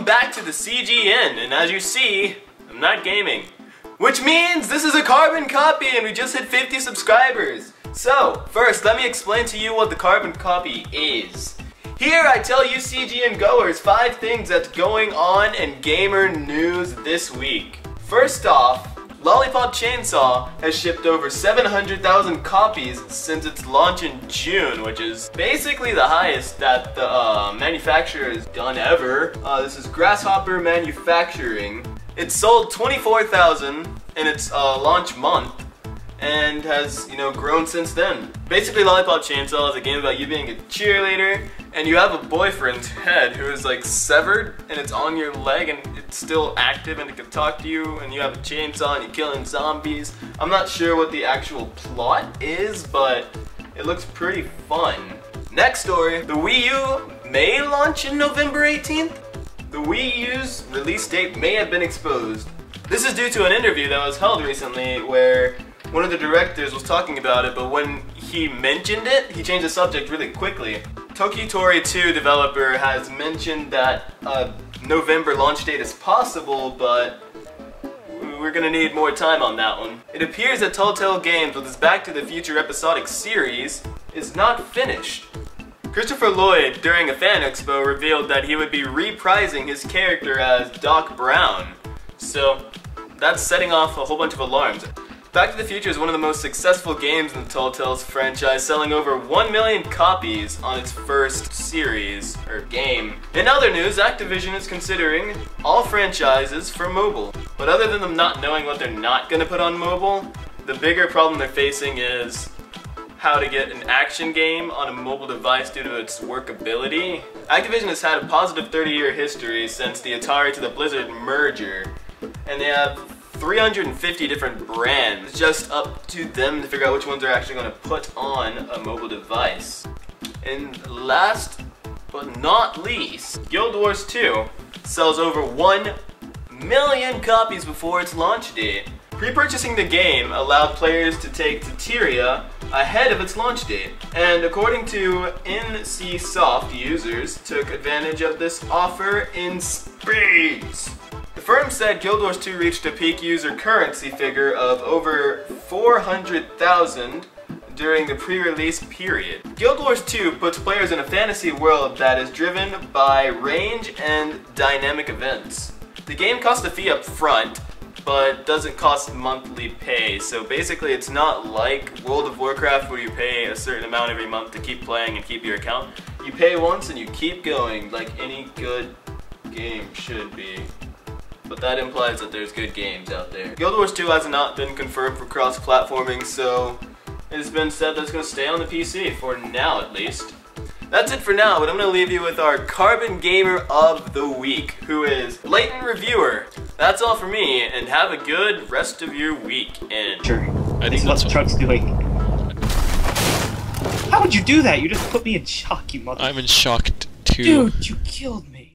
Welcome back to the CGN, and as you see, I'm not gaming. Which means this is a carbon copy and we just hit 50 subscribers. So, first let me explain to you what the carbon copy is. Here I tell you CGN goers 5 things that's going on in gamer news this week. First off, Lolipop Chainsaw has shipped over 700,000 copies since its launch in June, which is basically the highest that the manufacturer has done ever. This is Grasshopper Manufacturing. It sold 24,000 in its launch month and has, grown since then. Basically, Lolipop Chainsaw is a game about you being a cheerleader and you have a boyfriend's head who is like severed and it's on your leg and it's still active and it can talk to you, and you have a chainsaw and you're killing zombies. I'm not sure what the actual plot is, but it looks pretty fun. Next story, the Wii U may launch in November 18th. The Wii U's release date may have been exposed. This is due to an interview that was held recently where one of the directors was talking about it, but when he mentioned it, he changed the subject really quickly. Tokitori 2 developer has mentioned that a November launch date is possible, but we're gonna need more time on that one. It appears that Telltale Games with its Back to the Future episodic series is not finished. Christopher Lloyd, during a fan expo, revealed that he would be reprising his character as Doc Brown. So that's setting off a whole bunch of alarms. Back to the Future is one of the most successful games in the Telltale's franchise, selling over 1 million copies on its first series, or game. In other news, Activision is considering all franchises for mobile. But other than them not knowing what they're not going to put on mobile, the bigger problem they're facing is how to get an action game on a mobile device due to its workability. Activision has had a positive 30-year history since the Atari to the Blizzard merger, and they have 350 different brands. It's just up to them to figure out which ones they're actually going to put on a mobile device. And last but not least, Guild Wars 2 sells over 1 million copies before its launch date. Pre-purchasing the game allowed players to take Teteria ahead of its launch date, and according to NCSoft, users took advantage of this offer in spades. The firm said Guild Wars 2 reached a peak user currency figure of over 400,000 during the pre-release period. Guild Wars 2 puts players in a fantasy world that is driven by range and dynamic events. The game costs a fee up front, but doesn't cost monthly pay, so basically it's not like World of Warcraft where you pay a certain amount every month to keep playing and keep your account. You pay once and you keep going, like any good game should be. But that implies that there's good games out there. Guild Wars 2 has not been confirmed for cross-platforming, so it's been said that it's going to stay on the PC, for now at least. That's it for now, but I'm going to leave you with our Carbon Gamer of the Week, who is Blatant Reviewer. That's all for me, and have a good rest of your weekend. Sure. I think what the truck's doing. How would you do that? You just put me in shock, you mother... I'm in shock too. Dude, you killed me.